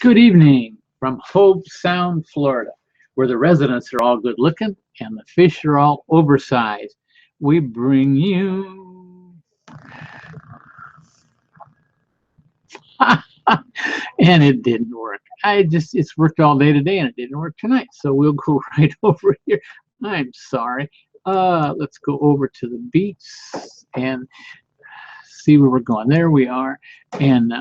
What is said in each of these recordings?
Good evening from Hobe Sound, Florida, where the residents are all good looking and the fish are all oversized. We bring you, and it didn't work. It's worked all day today and it didn't work tonight. So we'll go right over here. I'm sorry. Let's go over to the beach and see where we're going. There we are. And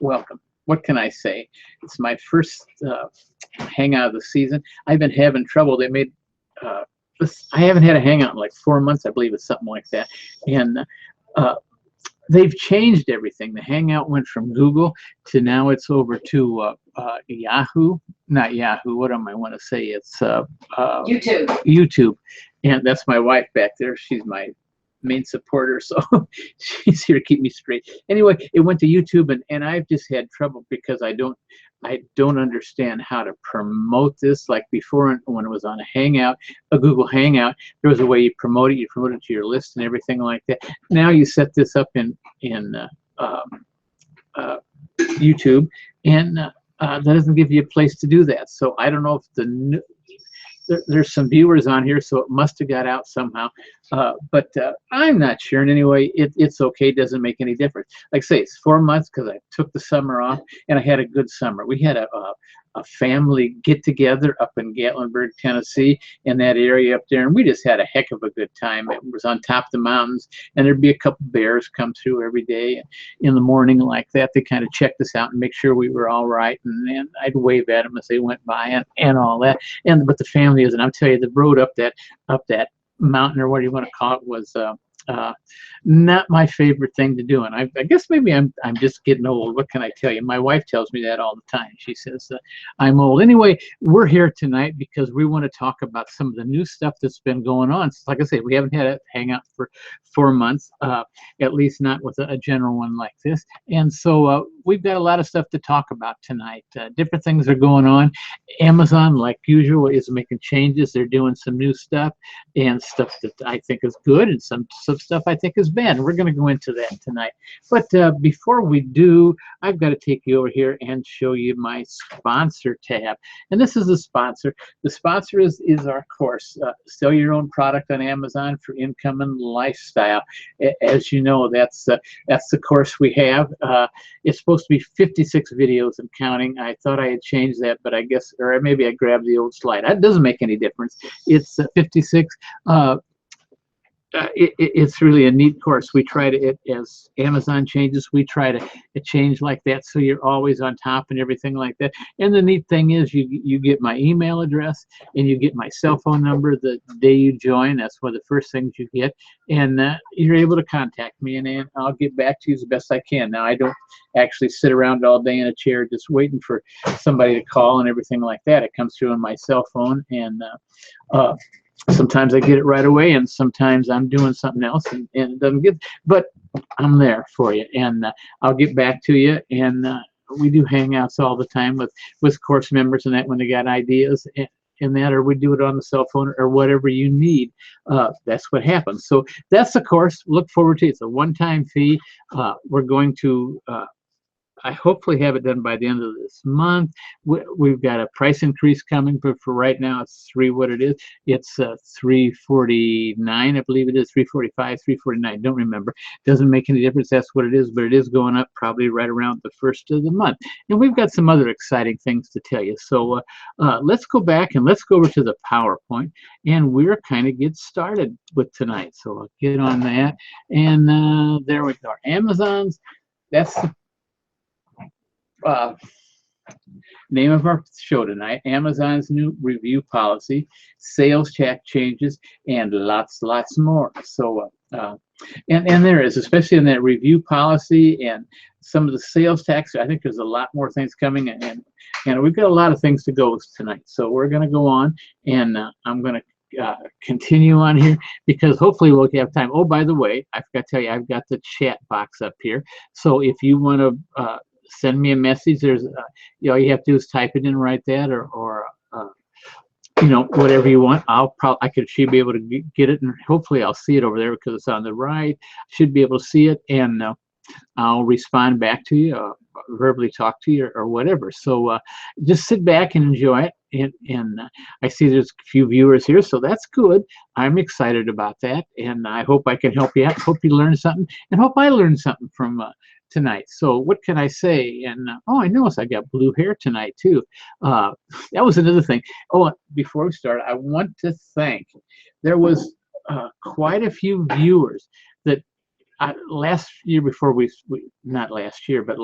welcome. What can I say? It's my first hangout of the season. I've been having trouble. They made I haven't had a hangout in like 4 months, I believe it's something like that. And uh, they've changed everything. The hangout went from Google to now it's over to Yahoo. Not Yahoo. What am I want to say? It's YouTube. YouTube. And that's my wife back there. She's my main supporter, so she's here to keep me straight. Anyway, it went to YouTube, and I've just had trouble because I don't understand how to promote this. Like before, when it was on a Hangout, a Google Hangout, there was a way you promote it. You promote it to your list and everything like that. Now you set this up in YouTube, and that doesn't give you a place to do that. So I don't know if there's some viewers on here, so it must have got out somehow. But I'm not sure. And anyway, it's okay. It doesn't make any difference. Like I say, it's 4 months because I took the summer off, and I had a good summer. We had a family get-together up in Gatlinburg, Tennessee, in that area up there, and we just had a heck of a good time. It was on top of the mountains, and there'd be a couple bears come through every day in the morning like that. They kind of checked us out and make sure we were all right, and I'd wave at them as they went by and all that. But the family is, and I'll tell you, the road up that mountain, or what do you want to call it, was not my favorite thing to do. And I guess maybe I'm just getting old. What can I tell you? My wife tells me that all the time. She says I'm old. Anyway, we're here tonight because we want to talk about some of the new stuff that's been going on. Like I say, we haven't had a hangout for 4 months, at least not with a general one like this. And so we've got a lot of stuff to talk about tonight. Different things are going on. Amazon, like usual, is making changes. They're doing some new stuff and stuff that I think is good, and some stuff I think is bad. And we're going to go into that tonight. But before we do, I've got to take you over here and show you my sponsor tab. And this is the sponsor. The sponsor is our course, Sell Your Own Product on Amazon for Income and Lifestyle. As you know, that's the course we have. It's supposed to be 56 videos and counting. I thought I had changed that, but I guess, or maybe I grabbed the old slide. It doesn't make any difference. It's 56. It's really a neat course. We try to, as Amazon changes, we try to change like that, so you're always on top and everything like that. And the neat thing is you get my email address and you get my cell phone number the day you join. That's one of the first things you get. And you're able to contact me, and I'll get back to you as best I can. Now, I don't actually sit around all day in a chair just waiting for somebody to call and everything like that. It comes through on my cell phone, and sometimes I get it right away, and sometimes I'm doing something else and it doesn't get, but I'm there for you, and I'll get back to you. And we do hangouts all the time with course members and that when they got ideas and that, or we do it on the cell phone or whatever you need. That's what happens. So that's the course. Look forward to it. It's a one-time fee. We're going to I hopefully have it done by the end of this month. We've got a price increase coming, but for right now, it's It's $349, I believe it is, $345, $349. Don't remember. Doesn't make any difference. That's what it is, but it is going up probably right around the first of the month. And we've got some other exciting things to tell you. So let's go back and let's go over to the PowerPoint, and we're kind of get started with tonight. So I'll get on that, and there we go. Amazon's. That's the name of our show tonight. Amazon's new review policy, sales tax changes, and lots more. So and there is, especially in that review policy and some of the sales tax, I think there's a lot more things coming, and we've got a lot of things to go with tonight. So we're going to go on, and I'm going to continue on here because hopefully we'll have time. Oh, by the way, I forgot to tell you, I've got the chat box up here. So if you want to send me a message, there's all you have to do is type it in right there, or whatever you want. I should be able to get it, and hopefully I'll see it over there because it's on the right. Should be able to see it, and I'll respond back to you. verbally talk to you or whatever. So just sit back and enjoy it. And I see there's a few viewers here, so that's good. I'm excited about that, and I hope I can help you out. Hope you learned something, and hope I learned something from tonight. So what can I say? And oh, I noticed I got blue hair tonight too. That was another thing. Oh, before we start, I want to thank. There was quite a few viewers that last year before we not last year, but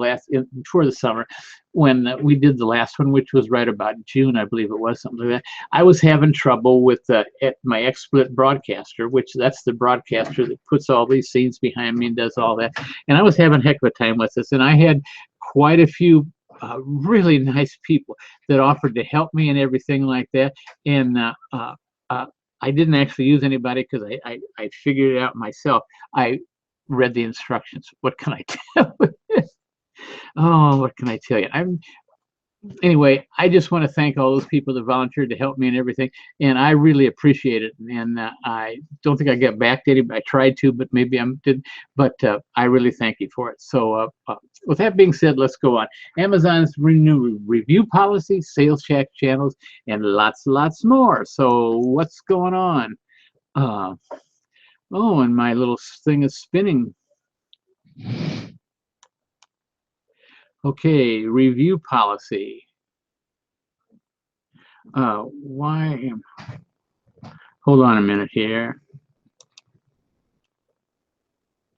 before the summer, when we did the last one, which was right about June, I believe it was, something like that. I was having trouble with at my XSplit broadcaster, which that's the broadcaster that puts all these scenes behind me and does all that. And I was having heck of a time with this, and I had quite a few really nice people that offered to help me and everything like that. And I didn't actually use anybody because I figured it out myself. I read the instructions. What can I tell you? Oh, what can I tell you? Anyway, I just want to thank all those people that volunteered to help me and everything, and I really appreciate it. And I don't think I got back to anybody. I tried to, but maybe I didn't. But I really thank you for it. So with that being said, let's go on. Amazon's new review policy, sales check channels, and lots more. So what's going on? Oh, and my little thing is spinning. Okay, review policy. Hold on a minute here.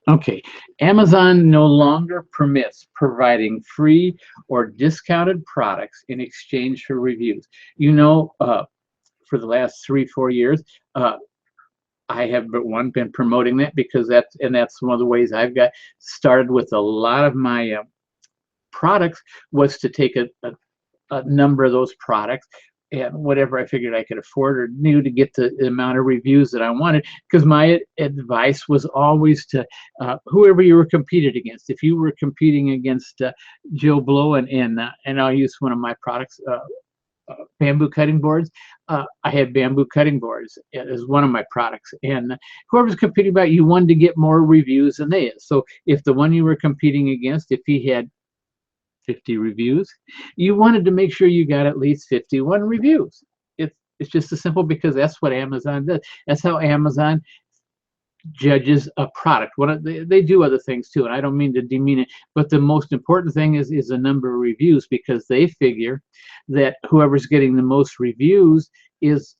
Okay, Amazon no longer permits providing free or discounted products in exchange for reviews. You know, for the last 3-4 years, I have been promoting that because that's one of the ways I've got started with a lot of my products was to take a number of those products and whatever I figured I could afford or knew to get the amount of reviews that I wanted, because my advice was always to whoever you were competing against. If you were competing against Joe Blow and I'll use one of my products, bamboo cutting boards. I had bamboo cutting boards as one of my products, and whoever's competing about, you wanted to get more reviews than they is. So if the one you were competing against, if he had 50 reviews, you wanted to make sure you got at least 51 reviews. It's just as simple, because that's what Amazon does. That's how Amazon judges a product. They do other things too, and I don't mean to demean it, but the most important thing is the number of reviews, because they figure that whoever's getting the most reviews is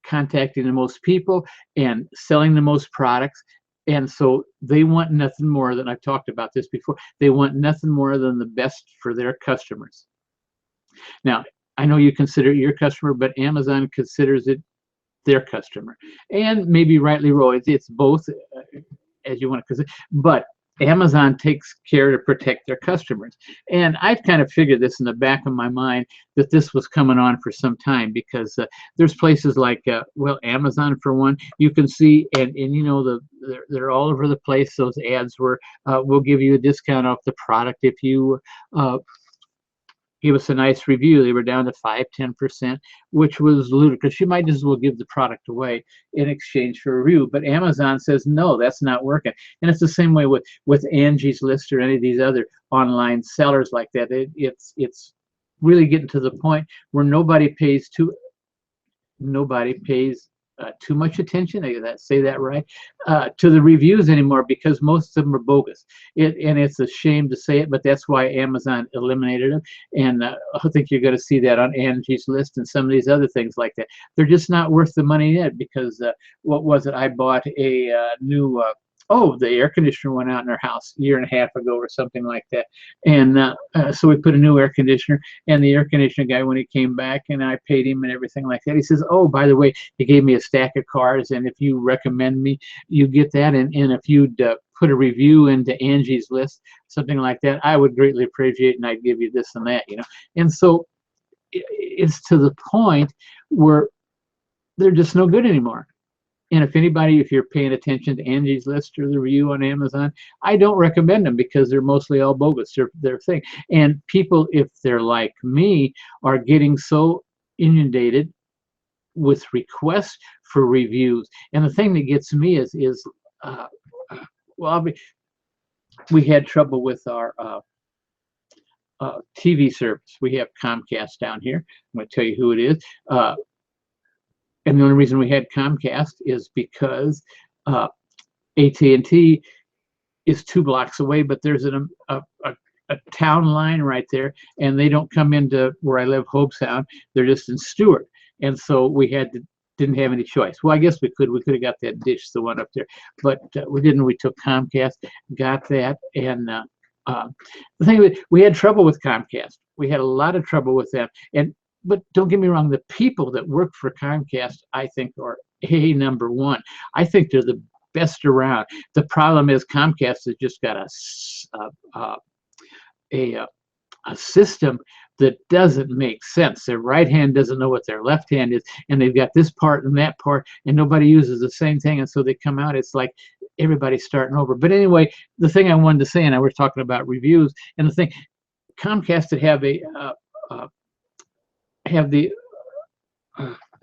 contacting the most people and selling the most products. And so they want nothing more than, I've talked about this before, they want nothing more than the best for their customers. Now, I know you consider it your customer, but Amazon considers it their customer. And maybe rightly or it's both, as you want to consider. But Amazon takes care to protect their customers. And I've kind of figured this in the back of my mind, that this was coming on for some time, because there's places like, well, Amazon for one, you can see, and you know, they're all over the place. Those ads were, we'll give you a discount off the product if you give us a nice review. They were down to 5-10%, which was ludicrous. You might as well give the product away in exchange for a review. But Amazon says, no, that's not working. And it's the same way with Angie's List or any of these other online sellers like that. It's really getting to the point where nobody pays too much attention, I say that right, to the reviews anymore, because most of them are bogus. And it's a shame to say it, but that's why Amazon eliminated them. And I think you're going to see that on Angie's List and some of these other things like that. They're just not worth the money yet, because what was it? I bought a new the air conditioner went out in our house a year and a half ago or something like that. And so we put a new air conditioner, and the air conditioner guy, when he came back and I paid him and everything like that, he says, oh, by the way, he gave me a stack of cards, and if you recommend me, you get that. And if you'd put a review into Angie's List, something like that, I would greatly appreciate it, and I'd give you this and that, you know. And so it's to the point where they're just no good anymore. And if you're paying attention to Angie's List or the review on Amazon, I don't recommend them, because they're mostly all bogus. They're thing. And people, if they're like me, are getting so inundated with requests for reviews. And the thing that gets me is well, we had trouble with our TV service. We have Comcast down here. I'm going to tell you who it is. And the only reason we had Comcast is because AT&T is 2 blocks away, but there's a town line right there, and they don't come into where I live, Hobesound. They're just in Stewart, and so we didn't have any choice. Well, I guess we could have got that Dish, the one up there, but we didn't. We took Comcast, got that, and the thing is, we had trouble with Comcast. We had a lot of trouble with them, but don't get me wrong, the people that work for Comcast, I think, are number one. I think they're the best around. The problem is Comcast has just got a system that doesn't make sense. Their right hand doesn't know what their left hand is, and they've got this part and that part, and nobody uses the same thing, and so they come out, it's like everybody's starting over. But anyway, the thing I wanted to say, and I was talking about reviews, and the thing, Comcast would have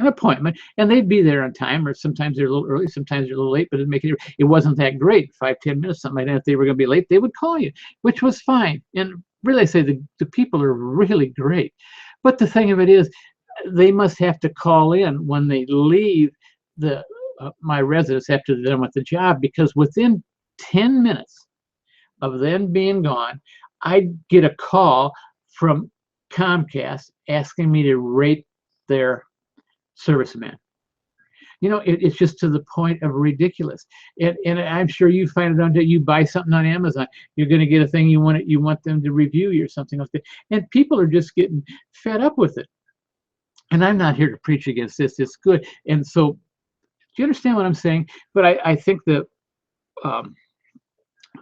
an appointment, and they'd be there on time, or sometimes they're a little early, sometimes they're a little late, but it wasn't that great, 5-10 minutes, something like that. If they were going to be late, they would call you, which was fine. And really, I say the people are really great. But the thing of it is, they must have to call in when they leave my residence after they're done with the job, because within 10 minutes of them being gone, I'd get a call from Comcast asking me to rate their serviceman. You know, it's just to the point of ridiculous. And I'm sure you find it on that. You buy something on Amazon, you're going to get a thing you want them to review you or something like that. And people are just getting fed up with it. And I'm not here to preach against this. It's good. And so, do you understand what I'm saying? But I think that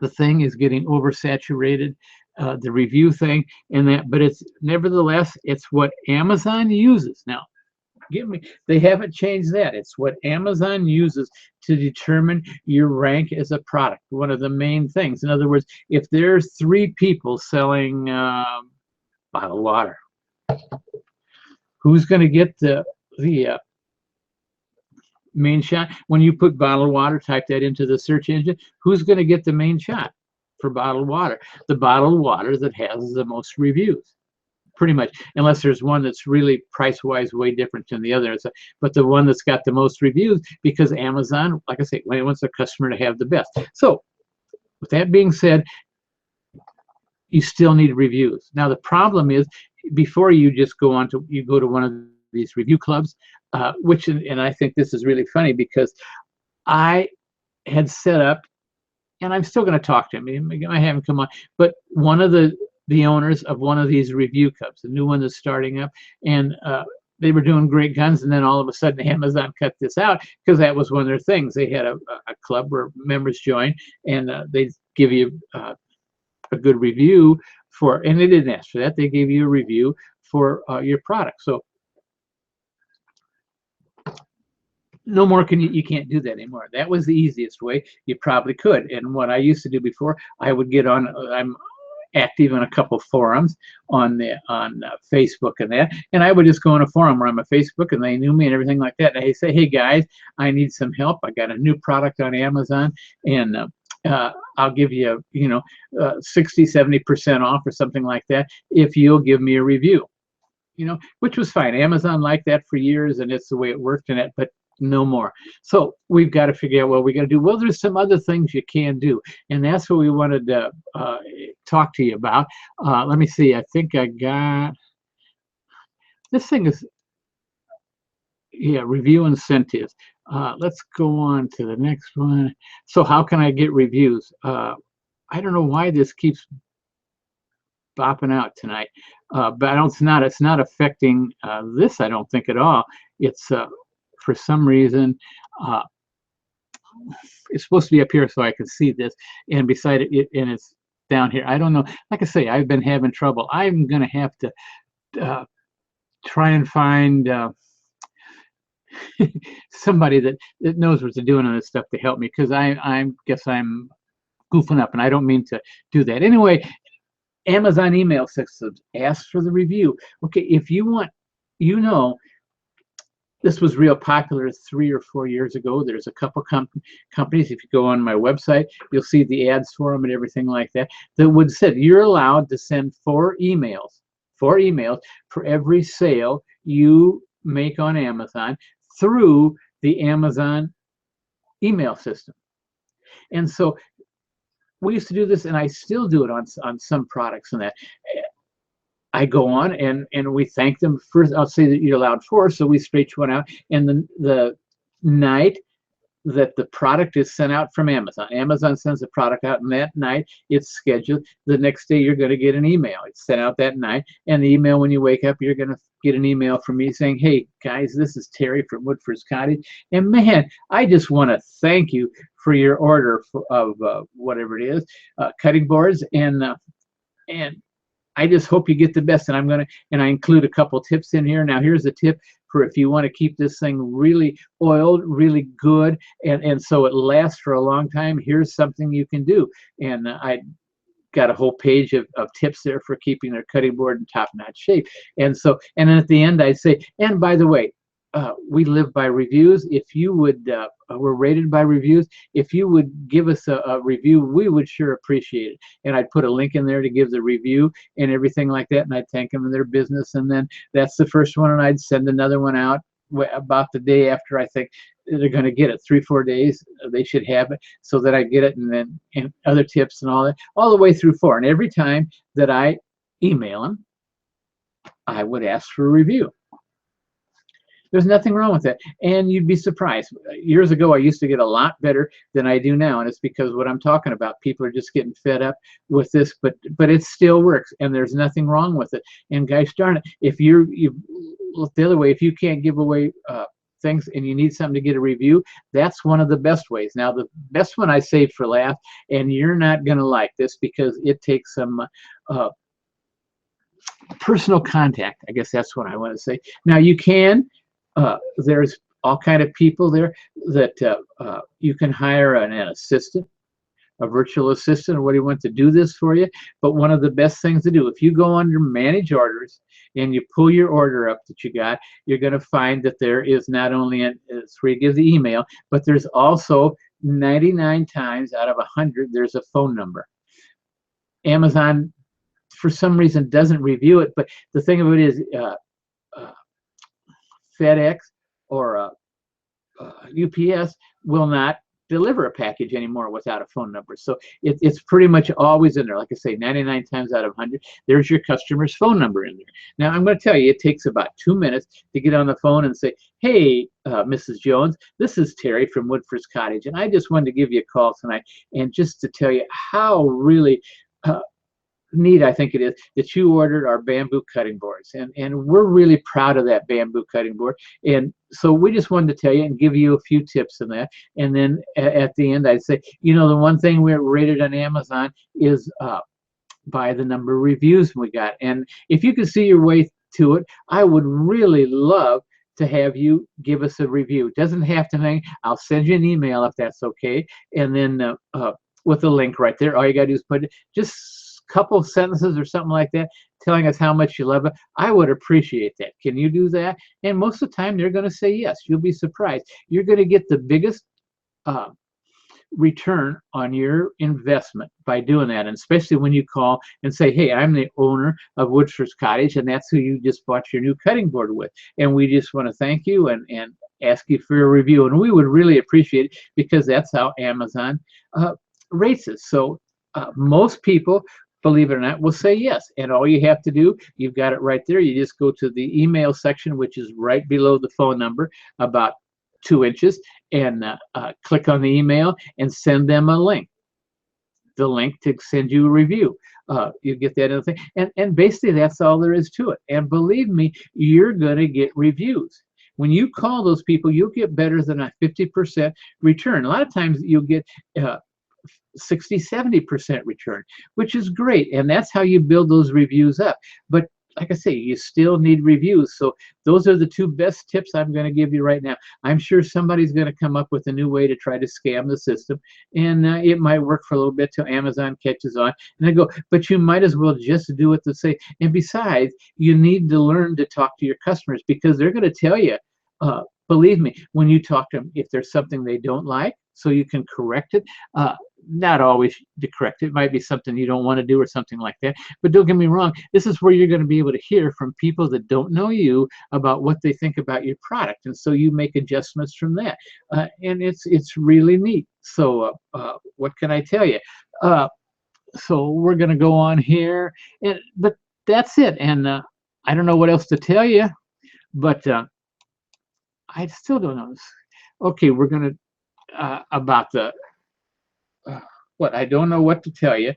the thing is getting oversaturated, the review thing, and that. But it's nevertheless, it's what Amazon uses now. They haven't changed that. It's what Amazon uses to determine your rank as a product. One of the main things. In other words, if there's 3 people selling bottled water, who's going to get the main shot? When you put bottled water, type that into the search engine, who's going to get the main shot for bottled water? The bottled water that has the most reviews. Pretty much, unless there's one that's really price-wise way different than the other. But the one that's got the most reviews, because Amazon, like I say, wants the customer to have the best. So, with that being said, you still need reviews. Now, the problem is, before you just go to one of these review clubs, and I think this is really funny, because I had set up, and I'm still going to talk to him. I haven't come on, but one of the owners of one of these review clubs, the new one that's starting up, and they were doing great guns, and then all of a sudden Amazon cut this out, because that was one of their things. They had a club where members join, and they give you a good review and they didn't ask for that. They gave you a review for your product. So no more you can't do that anymore. That was the easiest way. You probably could. And what I used to do before, I would get on, I'm active in a couple forums on Facebook and that, and I would just go on a forum where I'm a Facebook, and they knew me and everything like that, and I say, hey guys, I need some help. I got a new product on Amazon, and I'll give you 60-70% off or something like that if you'll give me a review, which was fine. Amazon liked that for years, and it's the way it worked in it, but no more. So we've got to figure out what we got to do. Well, there's some other things you can do, and that's what we wanted to talk to you about. Let me see. I think I got this thing is review incentives. Let's go on to the next one. So how can I get reviews? I don't know why this keeps bopping out tonight, but it's not affecting this, I don't think, at all. It's for some reason, it's supposed to be up here so I can see this, and beside it, and it's down here. I don't know. Like I say, I've been having trouble. I'm going to have to try and find somebody that knows what they're doing on this stuff to help me, because I guess I'm goofing up, and I don't mean to do that. Anyway, Amazon email systems, ask for the review. Okay, if you want, This was real popular 3 or 4 years ago. There's a couple companies, if you go on my website, you'll see the ads for them and everything like that, that would say you're allowed to send 4 emails for every sale you make on Amazon through the Amazon email system. And so we used to do this, and I still do it on some products and that. I go on and we thank them first. I'll say that you're allowed 4, so we stretch one out. And the night that the product is sent out from Amazon sends the product out, and that night it's scheduled. The next day you're going to get an email. It's sent out that night, and the email, when you wake up, you're going to get an email from me saying, "Hey guys, this is Terry from Woodford's Cottage, and man, I just want to thank you for your order of whatever it is, cutting boards, and I just hope you get the best." And I include a couple tips in here. Now here's a tip for if you want to keep this thing really oiled, really good, and so it lasts for a long time. Here's something you can do. And I got a whole page of tips there for keeping their cutting board in top-notch shape. And so, and then at the end I say, and by the way, we live by reviews. If you would, we're rated by reviews. If you would give us a review, we would sure appreciate it. And I'd put a link in there to give the review and everything like that. And I'd thank them in their business. And then that's the first one. And I'd send another one out about the day after I think they're going to get it. 3-4 days, they should have it, so that I get it. And then and other tips and all that, all the way through 4. And every time that I email them, I would ask for a review. There's nothing wrong with that, and you'd be surprised. Years ago, I used to get a lot better than I do now, and it's because what I'm talking about. People are just getting fed up with this, but it still works, and there's nothing wrong with it. And gosh darn it, if you look the other way, if you can't give away things and you need something to get a review, that's one of the best ways. Now, the best one I saved for last, and you're not going to like this because it takes some personal contact. I guess that's what I want to say. Now, you can. There's all kind of people there that you can hire an assistant, a virtual assistant, or what do you want to do this for you. But one of the best things to do, if you go under manage orders and you pull your order up that you got, you're going to find that there is not only it's where you give the email, but there's also 99 times out of 100 there's a phone number. Amazon, for some reason, doesn't review it, but the thing of it is, FedEx or UPS will not deliver a package anymore without a phone number. So it's pretty much always in there. Like I say, 99 times out of 100, there's your customer's phone number in there. Now, I'm going to tell you, it takes about 2 minutes to get on the phone and say, "Hey, Mrs. Jones, this is Terry from Woodford's Cottage, and I just wanted to give you a call tonight, and just to tell you how really neat I think it is that you ordered our bamboo cutting boards, and we're really proud of that bamboo cutting board, and so we just wanted to tell you and give you a few tips on that." And then at the end I'd say, you know, the one thing we're rated on Amazon is by the number of reviews we got, and if you can see your way to it, I would really love to have you give us a review. It doesn't have to hang. I'll send you an email if that's okay, and then with a link right there. All you gotta do is put it, just couple sentences or something like that, telling us how much you love it. I would appreciate that. Can you do that? And most of the time they're going to say yes. You'll be surprised. You're going to get the biggest return on your investment by doing that, and especially when you call and say, "Hey, I'm the owner of Woodford's Cottage, and that's who you just bought your new cutting board with, and we just want to thank you and ask you for a review." And we would really appreciate it, because that's how Amazon rates us. So most people, believe it or not, will say yes. And all you have to do, you've got it right there. You just go to the email section, which is right below the phone number, about 2 inches, and click on the email and send them a link. The link to send you a review. You get that other thing. And basically that's all there is to it. And believe me, you're going to get reviews. When you call those people, you'll get better than a 50% return. A lot of times you'll get 60-70% return, which is great, and that's how you build those reviews up. But like I say, you still need reviews. So those are the 2 best tips I'm going to give you right now. I'm sure somebody's going to come up with a new way to try to scam the system, and it might work for a little bit till Amazon catches on. And I go, but you might as well just do it to say. And besides, you need to learn to talk to your customers, because they're going to tell you believe me, when you talk to them, if there's something they don't like, so you can correct it. Not always to correct it. It might be something you don't want to do or something like that. But don't get me wrong, this is where you're going to be able to hear from people that don't know you about what they think about your product. And so you make adjustments from that. And it's really neat. So what can I tell you? So we're going to go on here. But that's it. And I don't know what else to tell you, but I still don't know. Okay, we're going to, about the, what I don't know what to tell you.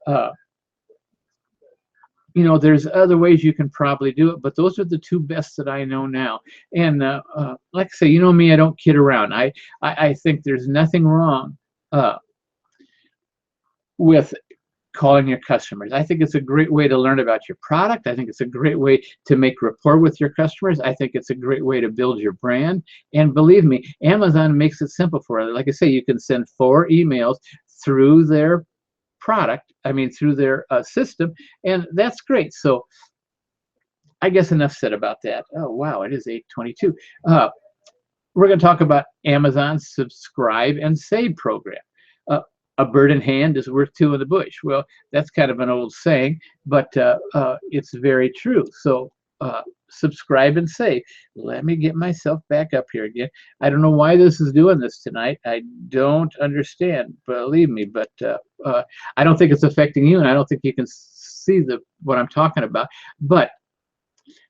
You know, there's other ways you can probably do it, but those are the two best that I know now. And like I say, you know me, I don't kid around. I think there's nothing wrong with calling your customers. I think it's a great way to learn about your product. I think it's a great way to make rapport with your customers. I think it's a great way to build your brand. And believe me, Amazon makes it simple for you. Like I say, you can send 4 emails through their product, through their system, and that's great. So I guess enough said about that. Oh, wow, it is 8:22. We're going to talk about Amazon's subscribe and save program. A bird in hand is worth 2 in the bush. Well, that's kind of an old saying, but it's very true. So subscribe and save. Let me get myself back up here again. I don't know why this is doing this tonight. I don't understand, believe me, but I don't think it's affecting you, and I don't think you can see what I'm talking about. But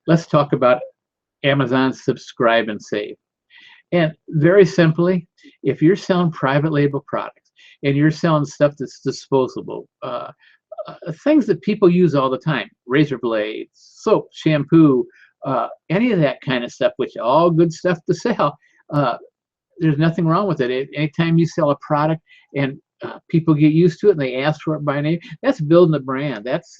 let's talk about Amazon's subscribe and save. And very simply, if you're selling private label products, and you're selling stuff that's disposable, things that people use all the time, razor blades, soap, shampoo, any of that kind of stuff, which all good stuff to sell, there's nothing wrong with it. Anytime you sell a product and people get used to it and they ask for it by name, that's building a brand. That's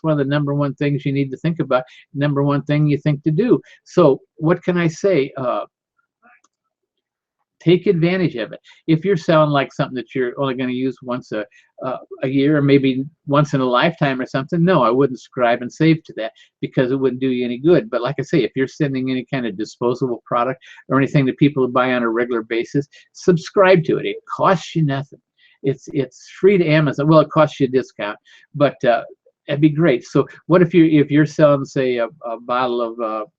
one of the #1 things you need to think about, #1 thing you think to do. So what can I say? Take advantage of it. If you're selling like something that you're only going to use once a year, or maybe once in a lifetime or something, no, I wouldn't subscribe and save to that, because it wouldn't do you any good. But like I say, if you're sending any kind of disposable product or anything that people buy on a regular basis, subscribe to it. It costs you nothing. It's free to Amazon. Well, it costs you a discount, but it'd be great. So what if you're selling, say, a bottle of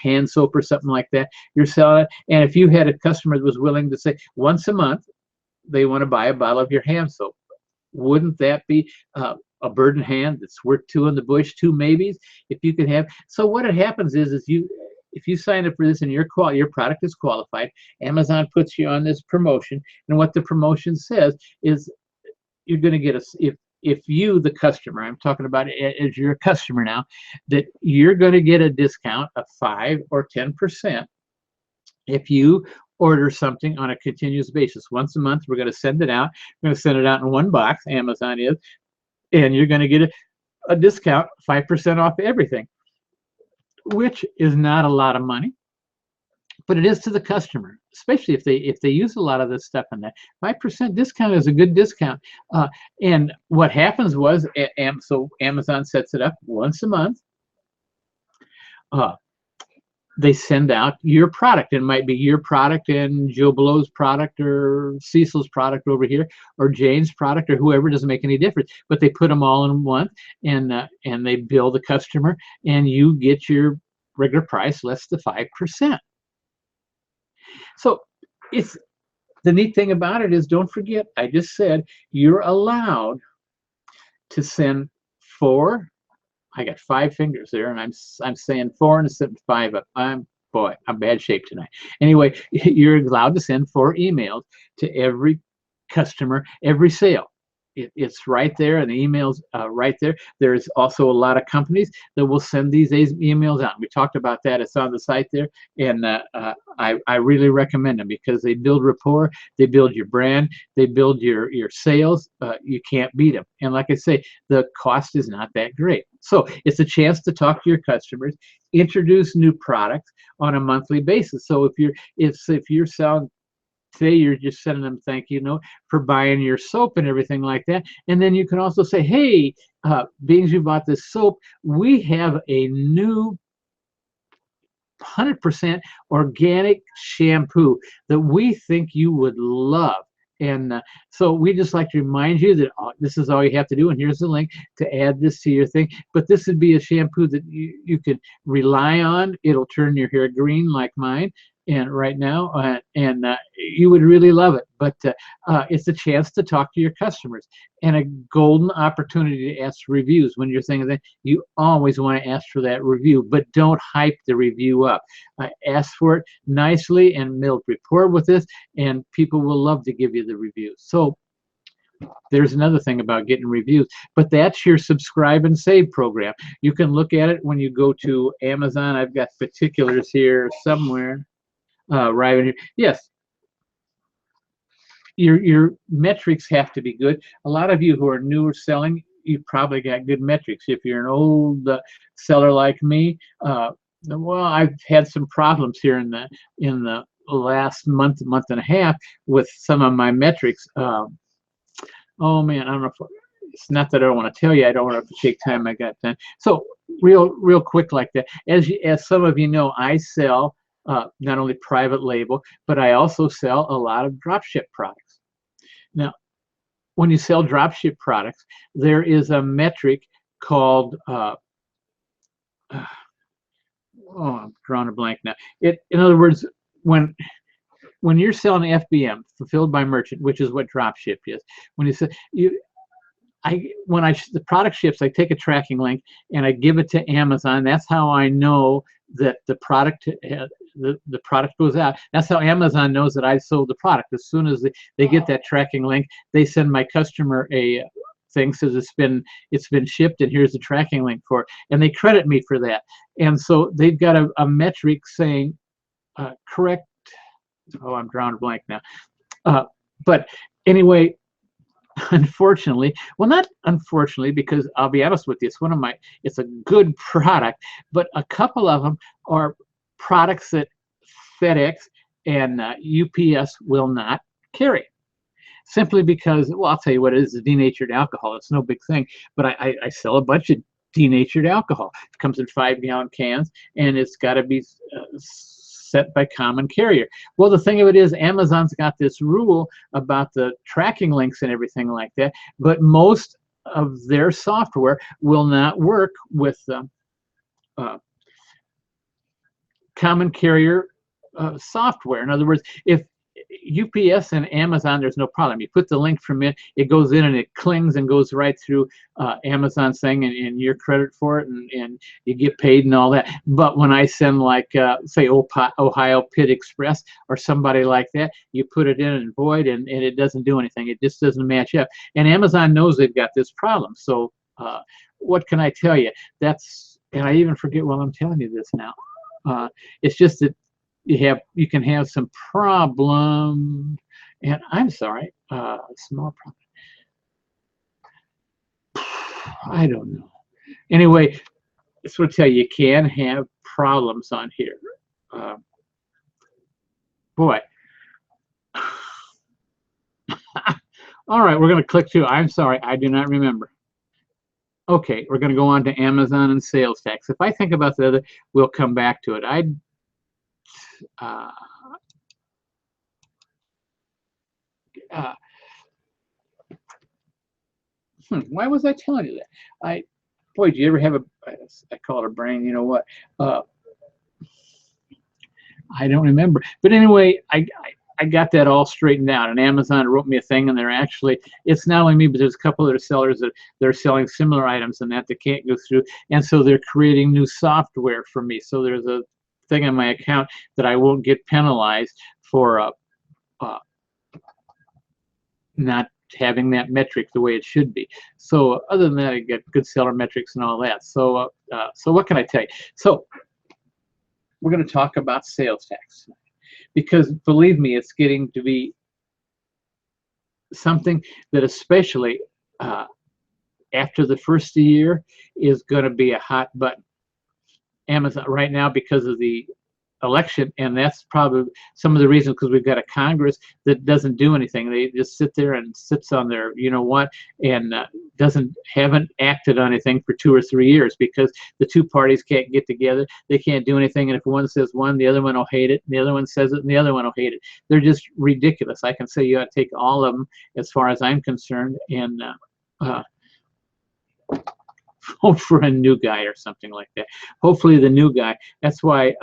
hand soap or something like that, you're selling it, and if you had a customer that was willing to say once a month they want to buy a bottle of your hand soap, wouldn't that be a bird in hand that's worth 2 in the bush, 2 maybes, if you could have? So what happens is if you sign up for this and your product is qualified, Amazon puts you on this promotion, and what the promotion says is you're going to get if you, the customer, I'm talking about it as you're a customer now, that you're going to get a discount of 5 or 10% if you order something on a continuous basis. Once a month, we're going to send it out. We're going to send it out in 1 box, Amazon is, and you're going to get a discount, 5% off everything, which is not a lot of money, but it is to the customer, especially if they use a lot of this stuff in that. 5% discount is a good discount. And what happens was, so Amazon sets it up once a month. They send out your product. It might be your product and Joe Blow's product, or Cecil's product over here, or Jane's product, or whoever. Doesn't make any difference. But they put them all in one, and they bill the customer, and you get your regular price less the 5%. So it's the neat thing about it is, don't forget, I just said you're allowed to send 4. I got 5 fingers there, and I'm saying 4 and sending 5 up. I'm bad shape tonight. Anyway, you're allowed to send 4 emails to every customer, every sale. It's right there, and the email's right there. There's also a lot of companies that will send these emails out. We talked about that. It's on the site there, and I really recommend them, because they build rapport, they build your brand, they build your sales. You can't beat them. And like I say, the cost is not that great. So it's a chance to talk to your customers, introduce new products on a monthly basis. So if you're selling, today you're just sending them thank you note for buying your soap and everything like that. And then you can also say, hey, being you bought this soap, we have a new 100% organic shampoo that we think you would love. And so we just like to remind you that this is all you have to do, and here's the link to add this to your thing. But this would be a shampoo that you can rely on. It'll turn your hair green like mine, and right now, you would really love it. But it's a chance to talk to your customers and a golden opportunity to ask for reviews. When you're thinking that, you always want to ask for that review, but don't hype the review up. Ask for it nicely, and build rapport with this, and people will love to give you the reviews. So there's another thing about getting reviews, but that's your subscribe and save program. You can look at it when you go to Amazon. I've got particulars here somewhere. Right in here. Yes, your metrics have to be good. A lot of you who are newer selling, you probably got good metrics. If you're an old seller like me, well, I've had some problems here in the last month and a half with some of my metrics. Oh man, I don't know if it's not that I don't want to tell you. I don't want to take time. I got time. So real quick like that. As some of you know, I sell not only private label, but I also sell a lot of dropship products. Now, when you sell dropship products, there is a metric called oh, I'm drawing a blank now. In other words, when you're selling FBM, fulfilled by merchant, which is what dropship is, when you say the product ships, I take a tracking link and I give it to Amazon. That's how I know that the product goes out. That's how Amazon knows that I sold the product. As soon as they get that tracking link, they send my customer a thing, says it's been shipped and here's the tracking link for it, and they credit me for that. And so they've got a metric saying correct. Oh, I'm drawing a blank now. But anyway, unfortunately, well, not unfortunately, because I'll be honest with you, it's a good product, but a couple of them are products that FedEx and UPS will not carry, simply because, well, I'll tell you what it is, denatured alcohol. It's no big thing, but I sell a bunch of denatured alcohol. It comes in 5-gallon cans, and it's got to be set by common carrier. Well, the thing of it is, Amazon's got this rule about the tracking links and everything like that, but most of their software will not work with common carrier software. In other words, if UPS and Amazon, there's no problem. You put the link from it goes in and it clings and goes right through Amazon's thing, and you're credit for it, and you get paid and all that. But when I send, like, say, Ohio Pit Express or somebody like that, you put it in and void, and it doesn't do anything. It just doesn't match up. And Amazon knows they've got this problem. So what can I tell you? And I even forget while I'm telling you this now. It's just that you can have some problem, and I'm sorry, small problem. I don't know. Anyway, this will tell you can have problems on here. Boy. All right, we're going to click to. I'm sorry, I do not remember. Okay, we're going to go on to Amazon and sales tax. If I think about the other, we'll come back to it. Why was I telling you that? Boy, do you ever have I call it a brain, you know what? I don't remember. But anyway, I got that all straightened out, and Amazon wrote me a thing, and it's not only me, but there's a couple other sellers that they're selling similar items and that they can't go through, and so they're creating new software for me. So there's a thing on my account that I won't get penalized for not having that metric the way it should be. So other than that, I get good seller metrics and all that. So so what can I tell you? So we're going to talk about sales tax, because believe me, it's getting to be something that, especially after the first year, is going to be a hot button. Amazon right now, because of the election, and that's probably some of the reasons, because we've got a Congress that doesn't do anything. They just sit there and sits on their you know what, and haven't acted on anything for 2 or 3 years, because the two parties can't get together. They can't do anything, and if one says one, the other one will hate it, and the other one says it, and the other one will hate it. They're just ridiculous. I can say you ought to take all of them, as far as I'm concerned, and vote for a new guy or something like that. Hopefully the new guy. That's why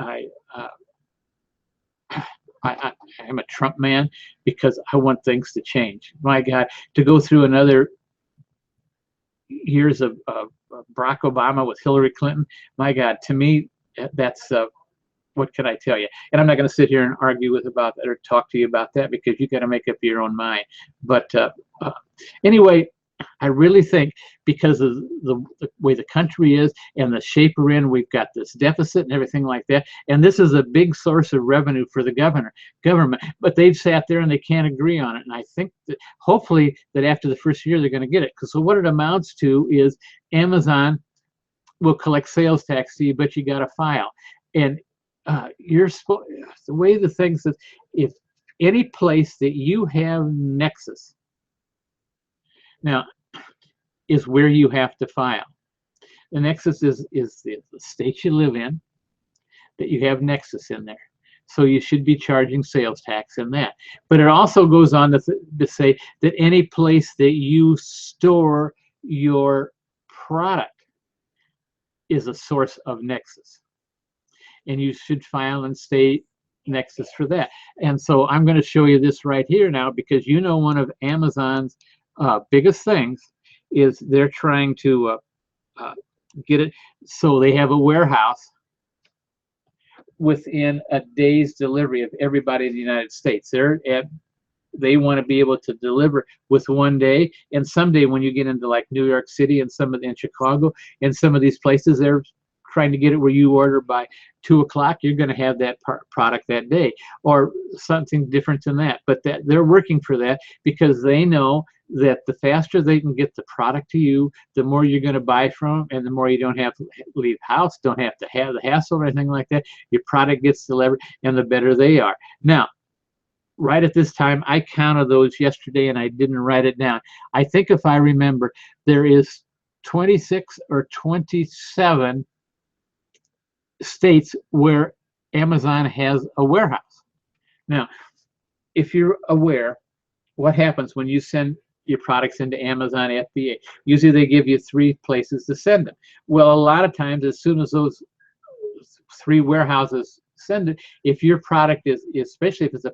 I'm a Trump man, because I want things to change. My God, to go through another years of Barack Obama with Hillary Clinton, my God, to me, that's what can I tell you? And I'm not going to sit here and argue with about that or talk to you about that, because you got to make up your own mind. But anyway, I really think, because of the way the country is and the shape we're in, we've got this deficit and everything like that. And this is a big source of revenue for the government. But they've sat there and they can't agree on it. And I think that hopefully that after the first year, they're going to get it. Because so what it amounts to is Amazon will collect sales tax to you, but you got to file. And you're supposed, the way the things is, if any place that you have Nexus, now, is where you have to file. The Nexus is the state you live in, that you have Nexus in there. So you should be charging sales tax in that. But it also goes on to say that any place that you store your product is a source of Nexus. And you should file in state Nexus for that. And so I'm going to show you this right here now, because you know one of Amazon's biggest things is they're trying to get it so they have a warehouse within a day's delivery of everybody in the United States. They want to be able to deliver with 1 day, and someday when you get into like New York City and in Chicago and some of these places, they're trying to get it where you order by 2 o'clock, you're going to have that product that day, or something different than that. But that they're working for that, because they know that the faster they can get the product to you, the more you're going to buy from them, and the more you don't have to leave house, don't have to have the hassle or anything like that. Your product gets delivered, and the better they are. Now, right at this time, I counted those yesterday, and I didn't write it down. I think if I remember, there is 26 or 27 states where Amazon has a warehouse. Now, if you're aware, what happens when you send your products into Amazon FBA? Usually they give you 3 places to send them. Well, a lot of times, as soon as those 3 warehouses send it, if your product is, especially if it's a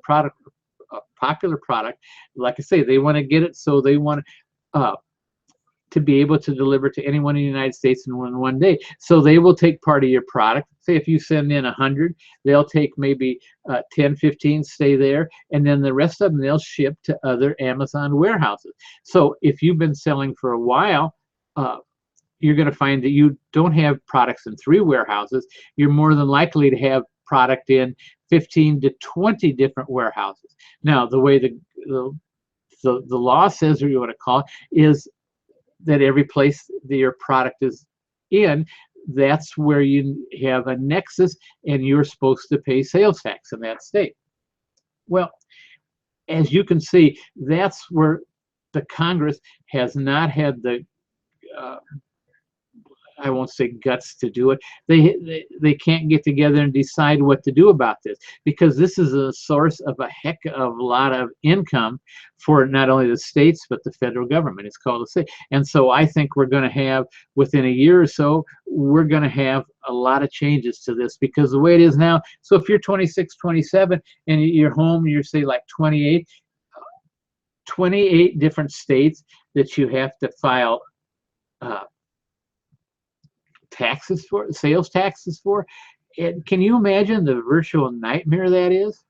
popular product, like I say, they want to get it, so they want to be able to deliver to anyone in the United States in one day. So they will take part of your product. Say if you send in 100, they'll take maybe 10, 15, stay there, and then the rest of them they'll ship to other Amazon warehouses. So if you've been selling for a while, you're going to find that you don't have products in 3 warehouses. You're more than likely to have product in 15 to 20 different warehouses. Now, the way the law says, or you want to call it, is that every place that your product is in, that's where you have a Nexus, and you're supposed to pay sales tax in that state. Well, as you can see, that's where the Congress has not had the I won't say guts to do it. They can't get together and decide what to do about this, because this is a source of a heck of a lot of income for not only the states but the federal government. It's called a state. And so I think we're going to have, within a year or so, we're going to have a lot of changes to this, because the way it is now, so if you're 26, 27 and you're home, you're say like 28 different states that you have to file taxes for, sales taxes for. And can you imagine the virtual nightmare that is?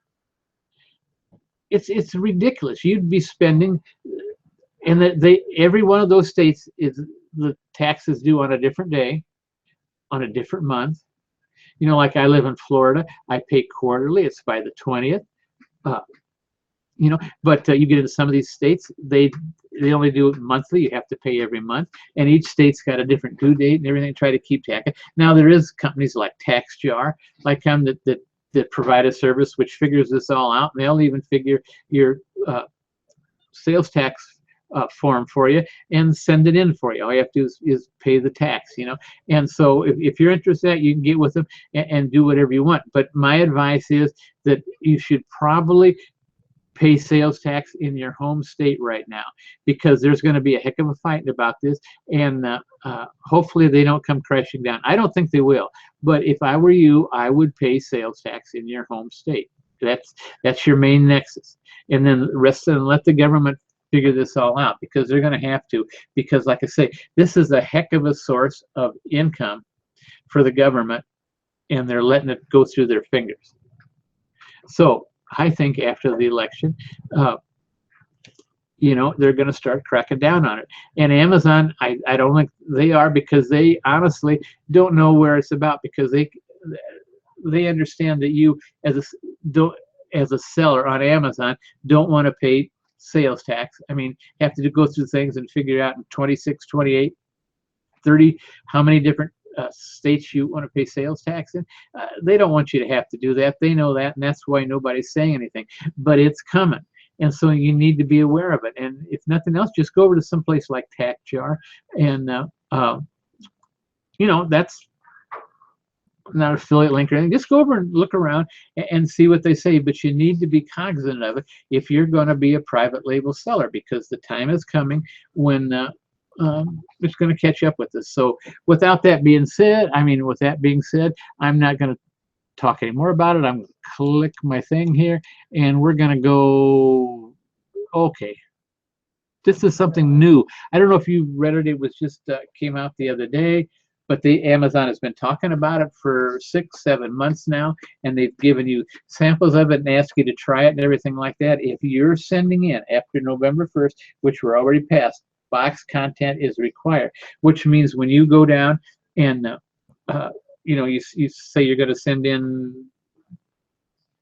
It's ridiculous. You'd be spending, and every one of those states is the taxes due on a different day, on a different month. You know, like I live in Florida, I pay quarterly. It's by the 20th. You know, but you get into some of these states, they only do it monthly. You have to pay every month, and each state's got a different due date and everything. Try to keep track. Now there is companies like TaxJar, like that that provide a service which figures this all out. And they'll even figure your sales tax form for you and send it in for you. All you have to do is pay the tax, you know. And so if you're interested, you can get with them and do whatever you want. But my advice is that you should probably pay sales tax in your home state right now, because there's going to be a heck of a fight about this, and hopefully they don't come crashing down. I don't think they will, but if I were you, I would pay sales tax in your home state. That's your main nexus, and then the rest of them, let the government figure this all out, because they're going to have to, because like I say, this is a heck of a source of income for the government, and they're letting it go through their fingers. So I think after the election, you know, they're going to start cracking down on it. And Amazon, I don't think they are, because they honestly don't know where it's about, because they understand that you as a seller on Amazon don't want to pay sales tax. I mean, have to go through things and figure out in 26, 28, 30 how many different states you want to pay sales tax in. They don't want you to have to do that. They know that, and that's why nobody's saying anything. But it's coming, and so you need to be aware of it. And if nothing else, just go over to some place like TaxJar, and you know, that's not an affiliate link or anything. Just go over and look around and see what they say. But you need to be cognizant of it if you're going to be a private label seller, because the time is coming when it's going to catch up with us. So without that being said, I'm not going to talk anymore about it. I'm going to click my thing here, and we're going to go, okay. This is something new. I don't know if you read it. It was just came out the other day, but Amazon has been talking about it for 6-7 months now, and they've given you samples of it and asked you to try it and everything like that. If you're sending in after November 1st, which we're already past, box content is required, which means when you go down and you know, you say you're going to send in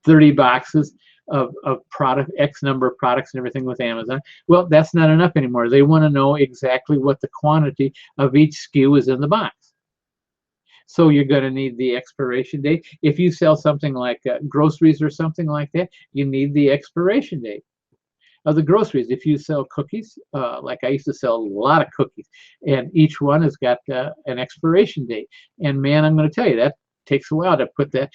30 boxes of product, X number of products and everything with Amazon. Well, that's not enough anymore. They want to know exactly what the quantity of each SKU is in the box. So you're going to need the expiration date. If you sell something like groceries or something like that, you need the expiration date of the groceries. If you sell cookies, like I used to sell a lot of cookies, and each one has got an expiration date. And man, I'm going to tell you, that takes a while to put that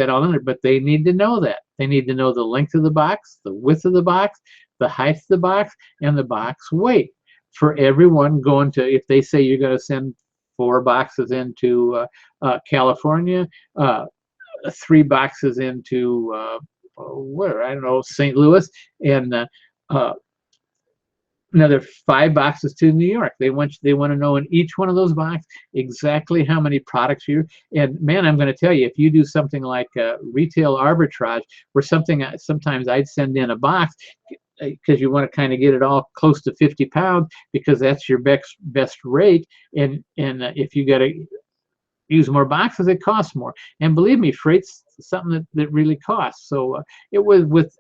all in there, but they need to know that. They need to know the length of the box, the width of the box, the height of the box, and the box weight for everyone going to, if they say you're going to send 4 boxes into California, 3 boxes into where, I don't know, St. Louis, and another 5 boxes to New York. They want to know in each one of those boxes exactly how many products you. And man, I'm going to tell you, if you do something like retail arbitrage, where sometimes I'd send in a box because you want to kind of get it all close to 50 pounds, because that's your best rate. And if you got to use more boxes, it costs more. And believe me, freight's something that really costs. So it was with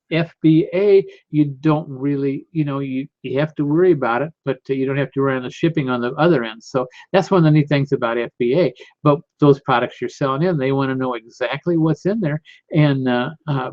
FBA, you don't really, you know, you have to worry about it, but you don't have to worry on the shipping on the other end. So that's one of the neat things about FBA. But those products you're selling in, they want to know exactly what's in there. And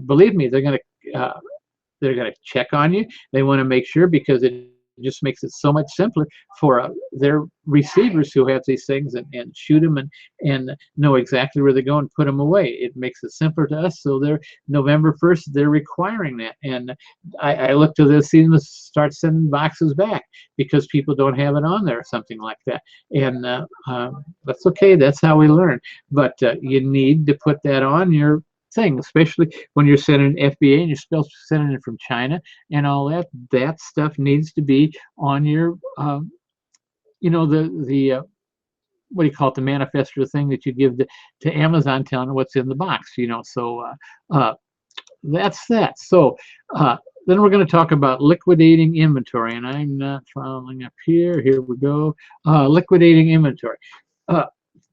believe me, they're going to check on you. They want to make sure, because it just makes it so much simpler for their receivers who have these things and shoot them and know exactly where they go and put them away. It makes it simpler to us. So they're November 1st, they're requiring that. And I look to this, even to start sending boxes back because people don't have it on there or something like that. And that's okay. That's how we learn. But you need to put that on your thing, especially when you're sending FBA and you're still sending it from China and all that. That stuff needs to be on your, you know, the what do you call it, the manifesto thing that you give to Amazon, telling what's in the box, you know. So that's that. So then we're going to talk about liquidating inventory, and I'm not following up here. Here we go. Liquidating inventory.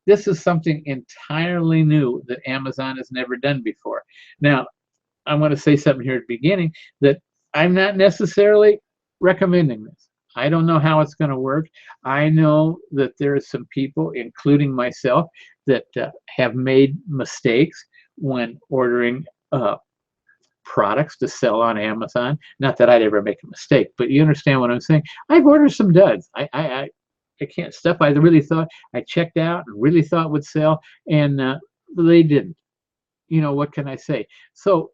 This is something entirely new that Amazon has never done before. Now, I want to say something here at the beginning, that I'm not necessarily recommending this. I don't know how it's going to work. I know that there are some people, including myself, that have made mistakes when ordering products to sell on Amazon. Not that I'd ever make a mistake, but you understand what I'm saying. I've ordered some duds. I can't stuff I really thought I checked out and really thought would sell, and they didn't. You know, what can I say? So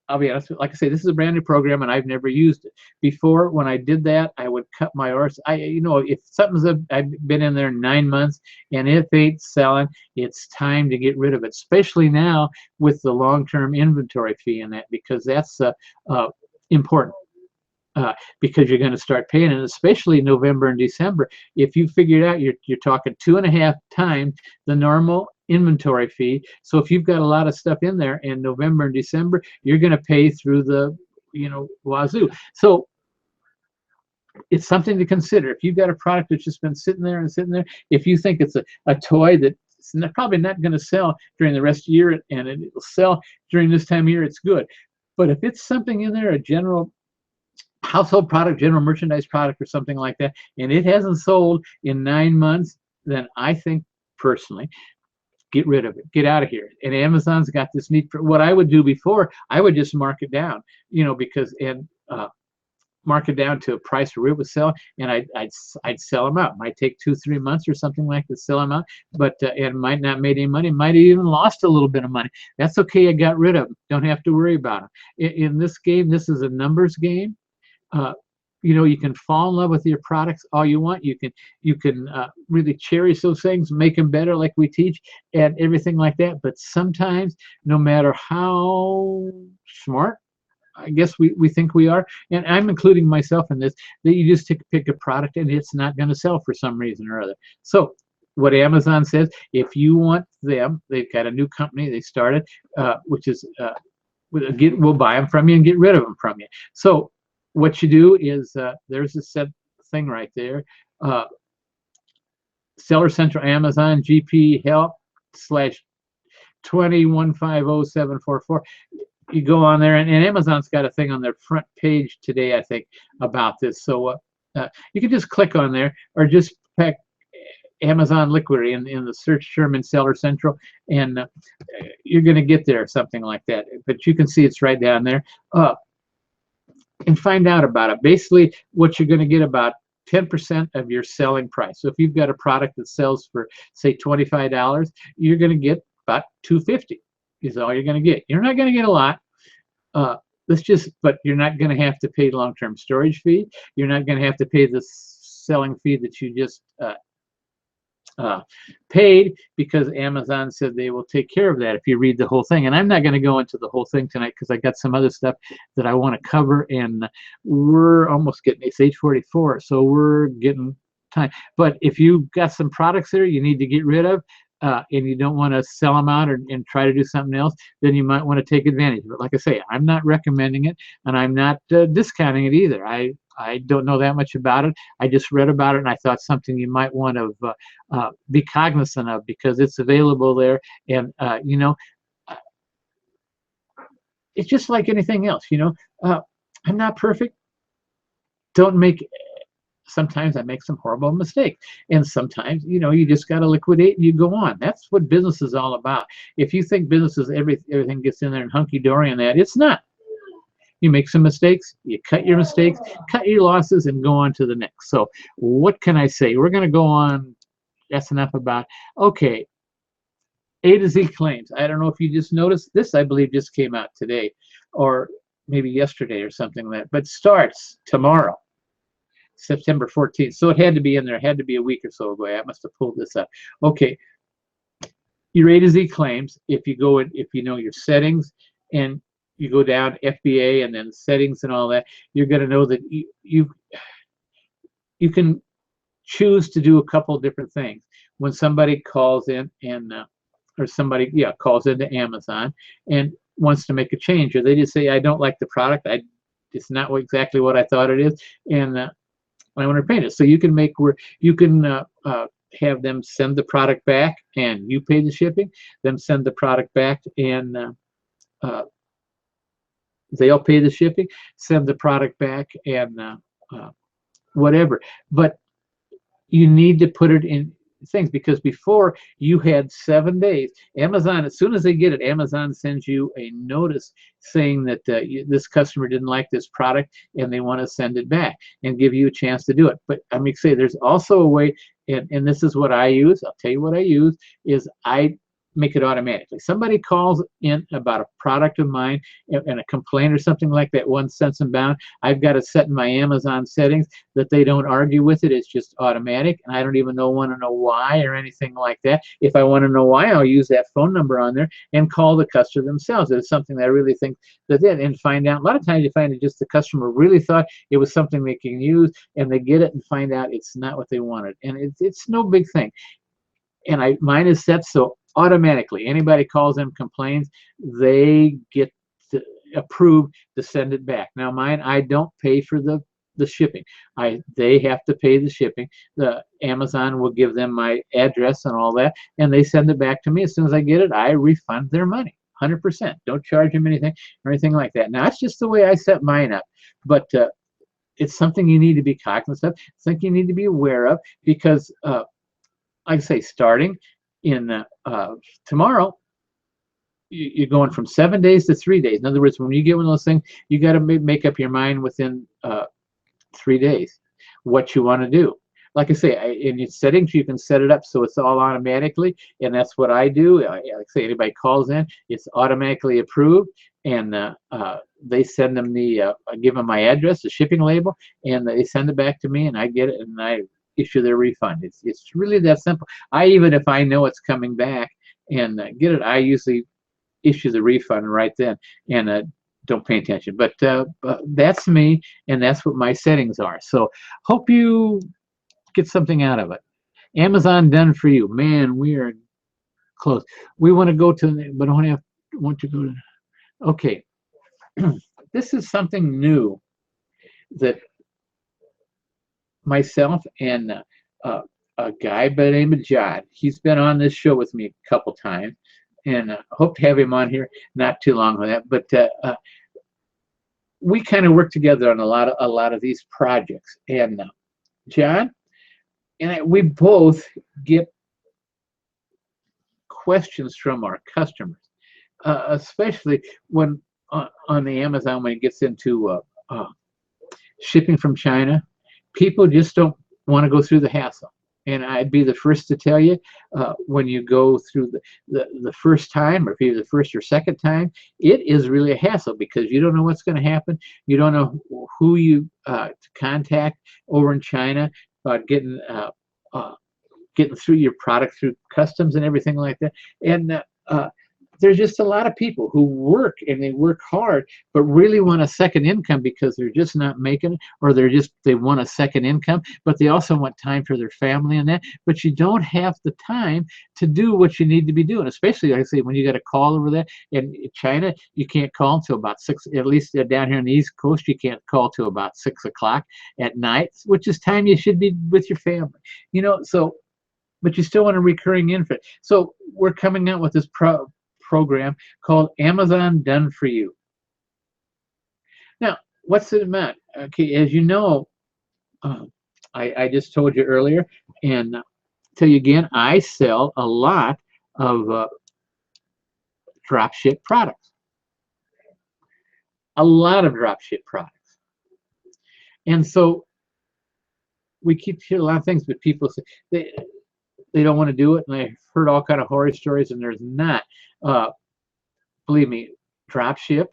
I'll be honest, like I say, this is a brand new program and I've never used it. Before, when I did that, I would cut my orders. You know, if something's I've been in there 9 months and if it ain't selling, it's time to get rid of it, especially now with the long-term inventory fee in that, because that's important. Because you're going to start paying it, especially November and December. If you figured out, you're talking 2.5 times the normal inventory fee. So if you've got a lot of stuff in there in November and December, you're going to pay through the, you know, wazoo. So it's something to consider. If you've got a product that's just been sitting there and sitting there, if you think it's a toy that's probably not going to sell during the rest of the year and it will sell during this time of year, it's good. But if it's something in there, a general household product, general merchandise product or something like that, and it hasn't sold in 9 months, then I think personally, get rid of it, get out of here. And Amazon's got this neat, what I would do before, I would just mark it down, you know, because, and mark it down to a price where it would sell, and I'd sell them out. It might take 2-3 months or something like that to sell them out, but and might not made any money, might have even lost a little bit of money. That's okay, I got rid of them. Don't have to worry about them. In this game, this is a numbers game. You know, you can fall in love with your products all you want. You can really cherish those things, make them better like we teach, and everything like that. But sometimes, no matter how smart I guess we think we are, and I'm including myself in this, that you just pick a product and it's not going to sell for some reason or other. So what Amazon says, if you want them, they've got a new company they started, which is we'll buy them from you and get rid of them from you. So what you do is there's a set thing right there, Seller Central Amazon GP help /2150744. You go on there, and Amazon's got a thing on their front page today, I think, about this. So you can just click on there, or just pick Amazon Liquidating in the search term in Seller Central, and you're going to get there, something like that. But you can see it's right down there. And find out about it. Basically, what you're going to get about 10% of your selling price. So if you've got a product that sells for, say, $25, you're going to get about $2.50 is all you're going to get. You're not going to get a lot. But you're not going to have to pay long-term storage fee. You're not going to have to pay the selling fee that you just paid, because Amazon said they will take care of that if you read the whole thing. And I'm not going to go into the whole thing tonight because I got some other stuff that I want to cover, and we're almost getting, it's 8:44, so we're getting time. But if you've got some products there you need to get rid of, and you don't want to sell them out and try to do something else, then you might want to take advantage of it. Like I say, I'm not recommending it, and I'm not discounting it either. I don't know that much about it. I just read about it, and I thought something you might want to be cognizant of, because it's available there. And, you know, it's just like anything else, you know. I'm not perfect. Don't make... Sometimes I make some horrible mistakes, and sometimes, you know, you just got to liquidate and you go on. That's what business is all about. If you think business is everything gets in there and hunky-dory and that, it's not. You make some mistakes, you cut your mistakes, cut your losses, and go on to the next. So what can I say? We're going to go on. That's enough about. Okay, AtoZ Claims. I don't know if you just noticed this. I believe just came out today, or maybe yesterday or something like that, but starts tomorrow, September 14th. So it had to be in there. It had to be a week or so ago. I must have pulled this up. Okay, your AtoZ Claims. If you go in, if you know your settings, and you go down FBA and then settings and all that, you're going to know that you can choose to do a couple of different things. When somebody calls in and or somebody calls into Amazon and wants to make a change, or they just say, I don't like the product, it's not exactly what I thought it is, and I want to paint it. So you can make where you can have them send the product back and you pay the shipping, them send the product back and they'll pay the shipping, send the product back, and whatever. But you need to put it in things, because before you had 7 days. Amazon, as soon as they get it, Amazon sends you a notice saying that this customer didn't like this product and they want to send it back and give you a chance to do it. But I mean, say there's also a way, and this is what I use. I'll tell you what I use is I make it automatically. Somebody calls in about a product of mine and a complaint or something like that, one cents and bound. I've got it set in my Amazon settings that they don't argue with it. It's just automatic, and I don't even want to know why or anything like that. If I want to know why, I'll use that phone number on there and call the customer themselves. It's something that I really think that did, and find out. A lot of times you find it just the customer really thought it was something they can use, and they get it and find out it's not what they wanted, and it's no big thing. And mine is set so automatically anybody calls in, complains, they get approved to send it back. Now mine, I don't pay for the shipping. They have to pay the shipping. The Amazon will give them my address and all that, and they send it back to me. As soon as I get it, I refund their money 100%. Don't charge them anything or anything like that. Now that's just the way I set mine up, but it's something you need to be cognizant of, something you need to be aware of, because like I say, starting in tomorrow, you're going from 7 days to 3 days. In other words, when you get one of those things, you got to make up your mind within 3 days what you want to do. Like I say, in your settings, you can set it up so it's all automatically, and that's what I do. Like I say, anybody calls in, it's automatically approved, and they send them I give them my address, the shipping label, and they send it back to me, and I get it, and I issue their refund. It's really that simple. Even if I know it's coming back and get it, I usually issue the refund right then and don't pay attention. But that's me, and that's what my settings are. So hope you get something out of it. Amazon done for you. Man, we are close. We want to go to, but I want to go to. Okay, this is something new that myself and a guy by the name of John. He's been on this show with me a couple times, and hope to have him on here not too long with that. But we kind of work together on a lot of these projects. And John and we both get questions from our customers, especially when on the Amazon, when it gets into shipping from China. People just don't want to go through the hassle. And I'd be the first to tell you, when you go through the first time, or if you're the first or second time, it is really a hassle, because you don't know what's going to happen. You don't know who you to contact over in China about getting through your product through customs and everything like that. And there's just a lot of people who work, and they work hard, but really want a second income because they're just not making it, or they want a second income, but they also want time for their family and that. But you don't have the time to do what you need to be doing, especially, like I say, when you got a call over there in China. You can't call until about 6, at least down here on the East Coast, you can't call till about 6 o'clock at night, which is time you should be with your family, so, but you still want a recurring income. So we're coming out with this program called Amazon Done For You. Now, what's it about? Okay, as you know, I just told you earlier, and tell you again, I sell a lot of drop ship products. A lot of drop ship products. And so we keep hearing a lot of things, but people say they don't want to do it, and I've heard all kind of horror stories, and there's not. Believe me, drop ship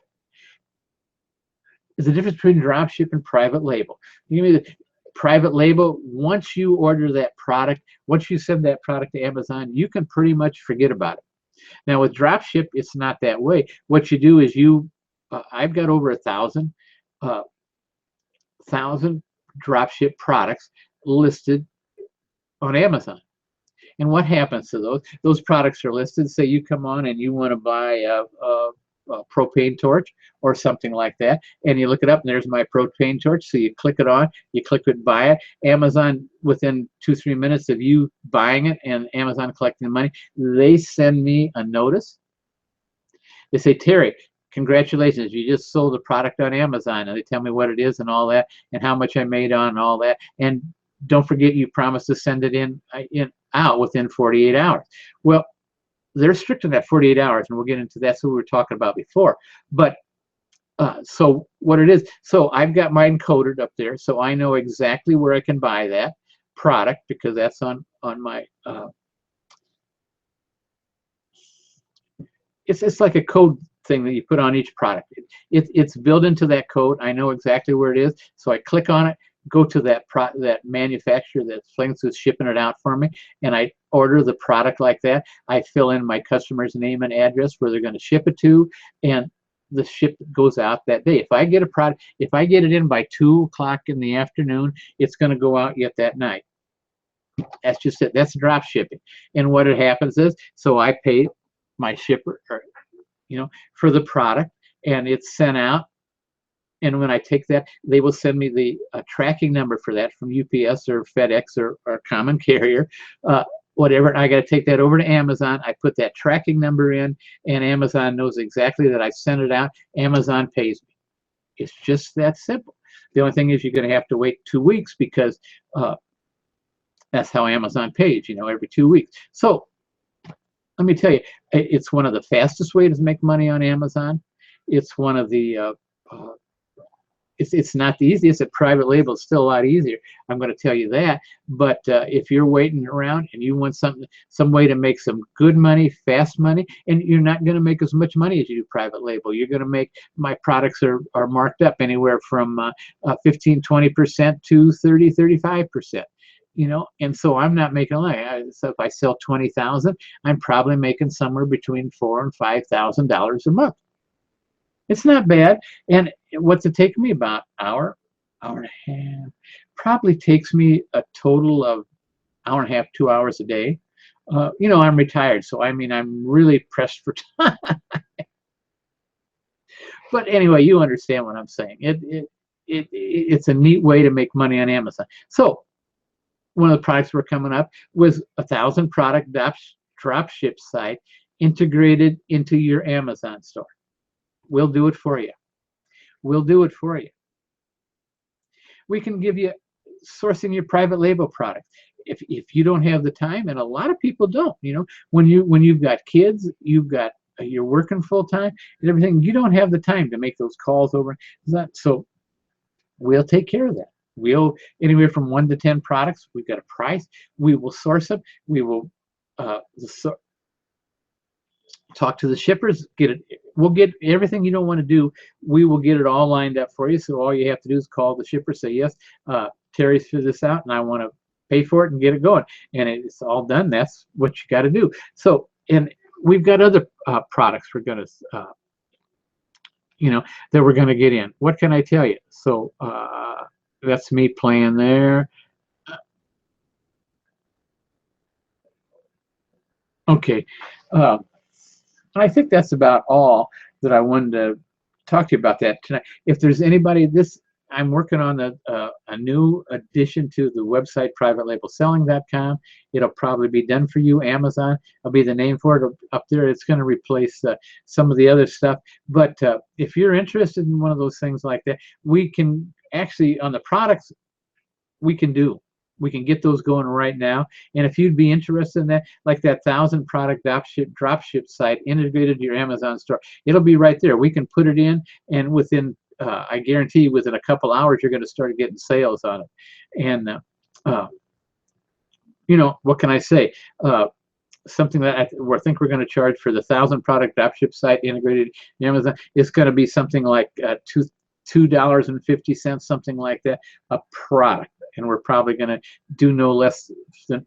is the difference between drop ship and private label. You give me the private label, once you order that product, once you send that product to Amazon, you can pretty much forget about it. Now with drop ship, it's not that way. What you do is I've got over 1,000 drop ship products listed on Amazon. And what happens to those? Those products are listed. Say you come on and you want to buy a propane torch or something like that, and you look it up, and there's my propane torch. So you click it on, you click it, buy it. Amazon, within 2-3 minutes of you buying it and Amazon collecting the money, they send me a notice. They say, Terry, congratulations, you just sold a product on Amazon, and they tell me what it is and all that, and how much I made on and all that. And don't forget, you promised to send it in out within 48 hours. Well, they're strict on that 48 hours, and we'll get into that. That's what we were talking about before. But so what it is, so I've got mine coded up there, so I know exactly where I can buy that product because that's on my. It's like a code thing that you put on each product. It's built into that code. I know exactly where it is, so I click on it, go to that manufacturer that's shipping it out for me, and I order the product like that. I fill in my customer's name and address where they're going to ship it to, and the ship goes out that day. If I get a product, if I get it in by 2 o'clock in the afternoon, it's going to go out yet that night. That's just it. That's drop shipping. And what it happens is, so I pay my shipper, or, for the product, and it's sent out. And when I take that, they will send me the tracking number for that from UPS or FedEx or common carrier, whatever. And I got to take that over to Amazon. I put that tracking number in, and Amazon knows exactly that I sent it out. Amazon pays me. It's just that simple. The only thing is you're going to have to wait 2 weeks because that's how Amazon pays, every 2 weeks. So let me tell you, it's one of the fastest ways to make money on Amazon. It's one of the it's not the easiest. At private label, it's still a lot easier. I'm going to tell you that. But if you're waiting around and you want some way to make some good money, fast money, and you're not going to make as much money as you do private label. You're going to make, my products are marked up anywhere from 15, 20% to 30, 35%. And so I'm not making money. So if I sell 20,000, I'm probably making somewhere between $4,000 and $5,000 a month. It's not bad. And what's it take me? About hour and a half. Probably takes me a total of hour and a half, 2 hours a day. I'm retired, so I mean, I'm really pressed for time. But anyway, you understand what I'm saying. It's a neat way to make money on Amazon. So one of the products we're coming up was 1,000 product drop ship site integrated into your Amazon store. We'll do it for you. We'll do it for you. We can give you sourcing your private label product. If you don't have the time, and a lot of people don't, when you've got kids, you're working full time and everything, you don't have the time to make those calls over. So we'll take care of that. We'll, anywhere from 1 to 10 products, we've got a price. We will source them. We will talk to the shippers, get it. We'll get everything you don't want to do. We will get it all lined up for you. So all you have to do is call the shipper, say, yes, Terry's figured this out, and I want to pay for it and get it going. And it's all done. That's what you got to do. So, and we've got other products we're going to, that we're going to get in. What can I tell you? So that's me playing there. Okay. I think that's about all that I wanted to talk to you about that tonight. If there's anybody, I'm working on a new addition to the website, privatelabelselling.com. It'll probably be done for you. Amazon will be the name for it up there. It's going to replace some of the other stuff. But if you're interested in one of those things like that, we can actually, on the products, we can get those going right now. And if you'd be interested in that, like that 1,000 product drop ship site integrated to your Amazon store, it'll be right there. We can put it in, and within, I guarantee you, within a couple hours, you're going to start getting sales on it. And, what can I say? Something that I think we're going to charge for the 1,000 product drop ship site integrated in Amazon is going to be something like $2.50, something like that, a product. And we're probably going to do no less than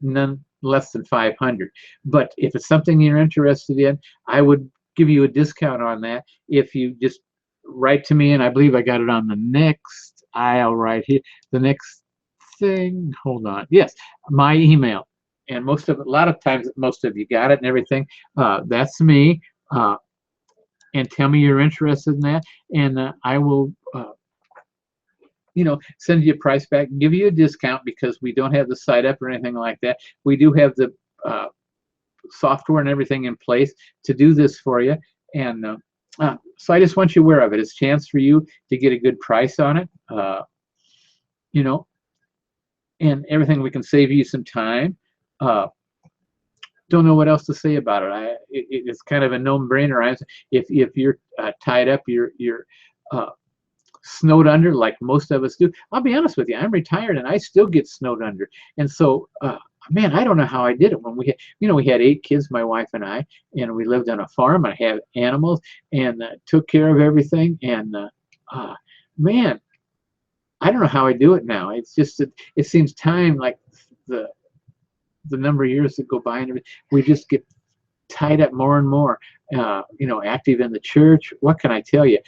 500. But if it's something you're interested in, I would give you a discount on that if you just write to me. And I believe I got it on the next aisle right here. The next thing, hold on. Yes, my email. And a lot of times, most of you got it and everything. That's me. And tell me you're interested in that, and I will send you a price back, give you a discount because we don't have the site up or anything like that. We do have the software and everything in place to do this for you. And so I just want you aware of it. It's a chance for you to get a good price on it, and everything. We can save you some time. don't know what else to say about it. It's kind of a no-brainer. If you're tied up, you're snowed under like most of us do. I'll be honest with you, I'm retired and I still get snowed under. And so, man, I don't know how I did it when we had, we had 8 kids, my wife and I, and we lived on a farm. I had animals and took care of everything. And man, I don't know how I do it now. It's just that it seems time, like the number of years that go by, and we just get tied up more and more. Active in the church. What can I tell you?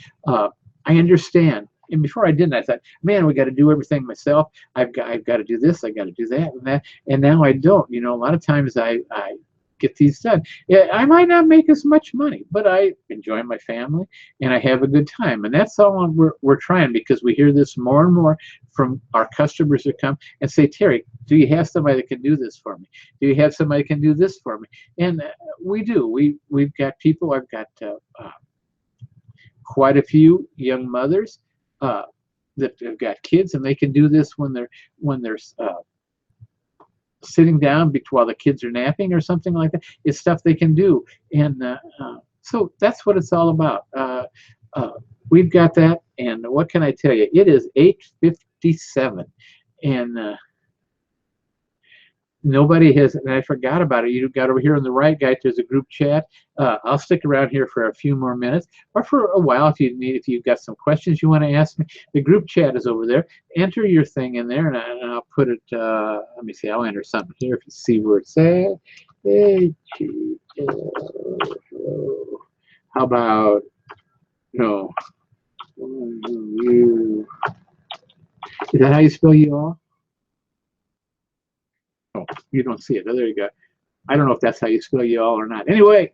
I understand. And before I didn't, I thought, man, we got to do everything myself. I've got to do this. I got to do that and that. And now I don't. A lot of times I get these done. Yeah, I might not make as much money, but I enjoy my family and I have a good time. And that's all we're trying, because we hear this more and more from our customers that come and say, Terry, do you have somebody that can do this for me? Do you have somebody that can do this for me? And we do. We've got people. I've got quite a few young mothers that have got kids, and they can do this when they're sitting down while the kids are napping or something like that. It's stuff they can do, and so that's what it's all about. We've got that, and what can I tell you? It is 8:57, and nobody has, and I forgot about it. You got over here on the right, guys, there's a group chat. I'll stick around here for a few more minutes, or for a while if you've got some questions you want to ask me. The group chat is over there. Enter your thing in there, and I'll put it, let me see, I'll enter something here if you see where it's at. How about, no, you, is that how you spell you all? Oh, you don't see it. Oh, there you go. I don't know if that's how you spell you all or not. Anyway,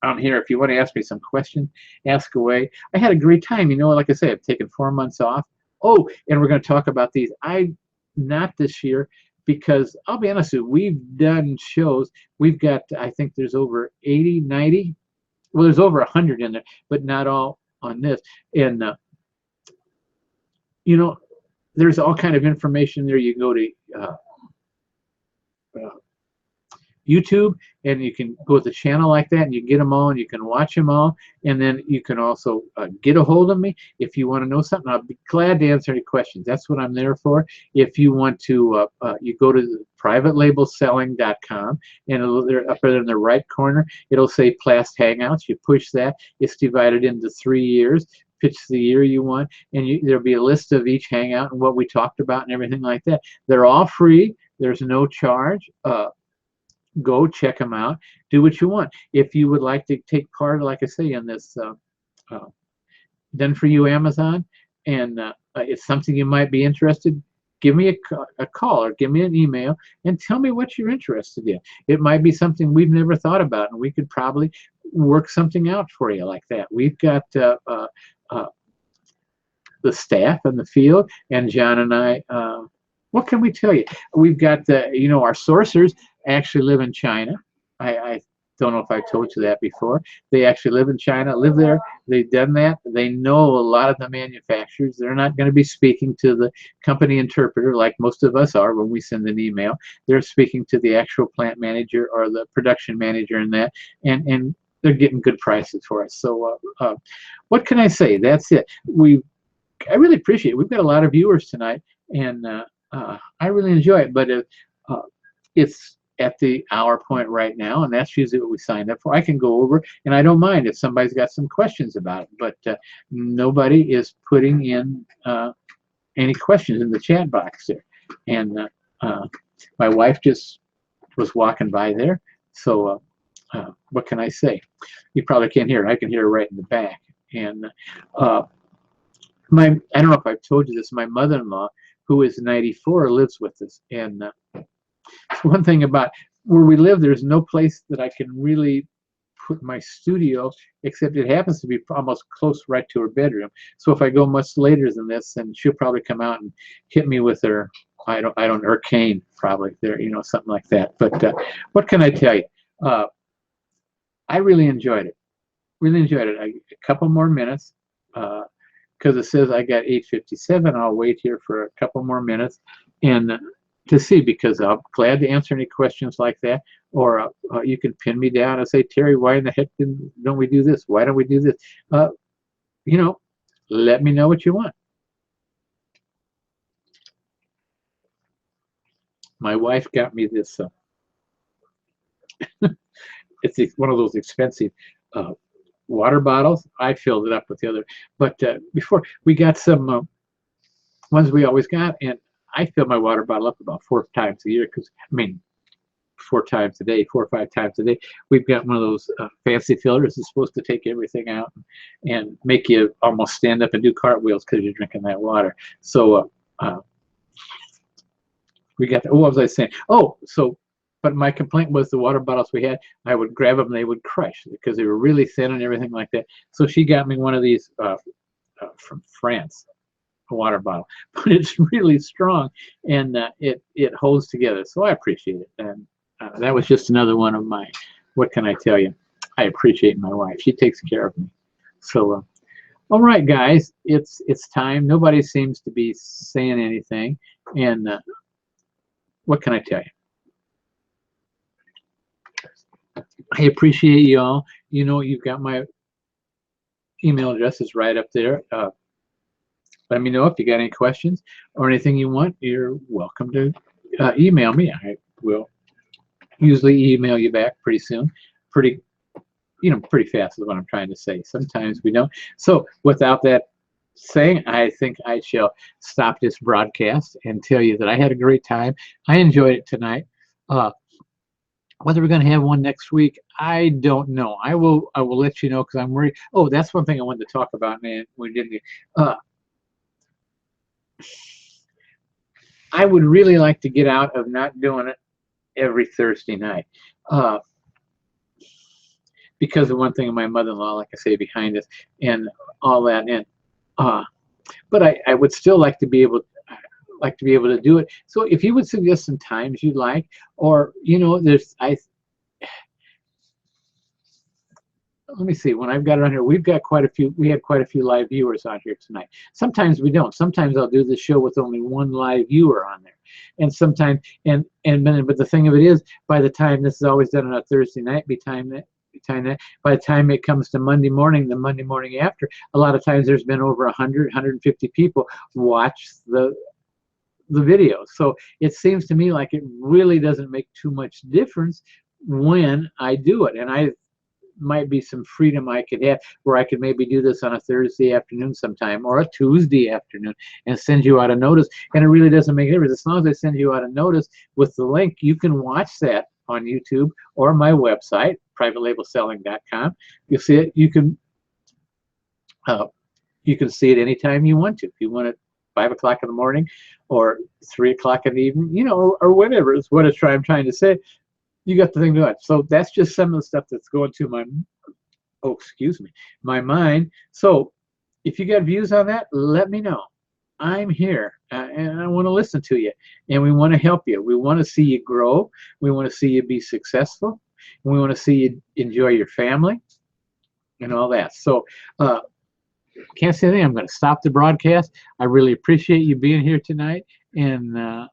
I'm here. If you want to ask me some questions, ask away. I had a great time. Like I say, I've taken 4 months off. Oh, and we're going to talk about these. Not this year, because I'll be honest with you, we've done shows. We've got, I think there's over 80, 90. Well, there's over 100 in there, but not all on this. And, there's all kind of information there. You can go to YouTube, and you can go to the channel like that, and you get them all, and you can watch them all. And then you can also get a hold of me if you want to know something. I'll be glad to answer any questions. That's what I'm there for. If you want to, you go to privatelabelselling.com, and they're up there in the right corner, it'll say Plast Hangouts. You push that. It's divided into 3 years. Pitch the year you want, and there'll be a list of each hangout and what we talked about and everything like that. They're all free. There's no charge. Go check them out. Do what you want. If you would like to take part, like I say, in this Done For You Amazon, and it's something you might be interested, give me a call or give me an email and tell me what you're interested in. It might be something we've never thought about, and we could probably work something out for you like that. We've got the staff in the field, and John and I, what can we tell you? We've got our sourcers actually live in China. I don't know if I told you that before. They actually live in China, live there. They've done that. They know a lot of the manufacturers. They're not going to be speaking to the company interpreter like most of us are when we send an email. They're speaking to the actual plant manager or the production manager in that, and they're getting good prices for us. So what can I say? That's it. I really appreciate it. We've got a lot of viewers tonight, and I really enjoy it. But it's at the hour point right now, and that's usually what we signed up for. I can go over, and I don't mind if somebody's got some questions about it, but nobody is putting in any questions in the chat box there. And my wife just was walking by there, so what can I say? You probably can't hear her. I can hear her right in the back. And I don't know if I've told you this, my mother-in-law, who is 94, lives with us. And one thing about where we live, there's no place that I can really put my studio, except it happens to be almost close right to her bedroom. So if I go much later than this, then she'll probably come out and hit me with her, her cane, probably there, something like that. But what can I tell you? I really enjoyed it. Really enjoyed it. A couple more minutes, because it says I got 8:57. I'll wait here for a couple more minutes and to see, because I'm glad to answer any questions like that, or you can pin me down and say, Terry, why in the heck don't we do this? Why don't we do this? You know, let me know what you want. My wife got me this. It's one of those expensive water bottles. I filled it up with the other, but before we got some ones we always got, and I fill my water bottle up about 4 times a year, because I mean 4 times a day, 4 or 5 times a day. We've got one of those fancy filters that's supposed to take everything out and make you almost stand up and do cartwheels because you're drinking that water. So we got, what was I saying? Oh, so, but my complaint was the water bottles we had, I would grab them and they would crush because they were really thin and everything like that. So she got me one of these from France, a water bottle, but it's really strong, and it holds together. So I appreciate it. And that was just another one of my, what can I tell you? I appreciate my wife. She takes care of me. So, all right, guys, it's time. Nobody seems to be saying anything, and what can I tell you? I appreciate you all. You know, you've got my email address is right up there. Let me know if you got any questions or anything you want. You're welcome to email me. I will usually email you back pretty soon. Pretty fast is what I'm trying to say. Sometimes we don't. So without that saying, I think I shall stop this broadcast and tell you that I had a great time. I enjoyed it tonight. Whether we're going to have one next week, I don't know. I will let you know, because I'm worried. Oh, that's one thing I wanted to talk about, man. We didn't. I would really like to get out of not doing it every Thursday night, because of one thing of my mother-in-law, like I say, behind us and all that. And but I would still like to be able to do it. So if you would suggest some times you'd like, or let me see, when I've got it on here, we had quite a few live viewers on here tonight. Sometimes we don't. Sometimes I'll do the show with only one live viewer on there. And sometimes, but the thing of it is, by the time this is always done on a Thursday night, by the time it comes to Monday morning, the Monday morning after, a lot of times there's been over 100, 150 people watch the video. So it seems to me like it really doesn't make too much difference when I do it. And I might be some freedom I could have where I could maybe do this on a Thursday afternoon sometime, or a Tuesday afternoon, and send you out a notice. And it really doesn't make a difference. As long as I send you out a notice with the link, you can watch that on YouTube or my website, privatelabelselling.com. You'll see it. You can see it anytime you want to. If you want it 5 o'clock in the morning or 3 o'clock in the evening, or whatever is what I'm trying to say. You got the thing to do it. So that's just some of the stuff that's going to my mind. So if you got views on that, let me know. I'm here, and I want to listen to you, and we want to help you. We want to see you grow. We want to see you be successful. We want to see you enjoy your family and all that. So can't say anything. I'm going to stop the broadcast. I really appreciate you being here tonight, and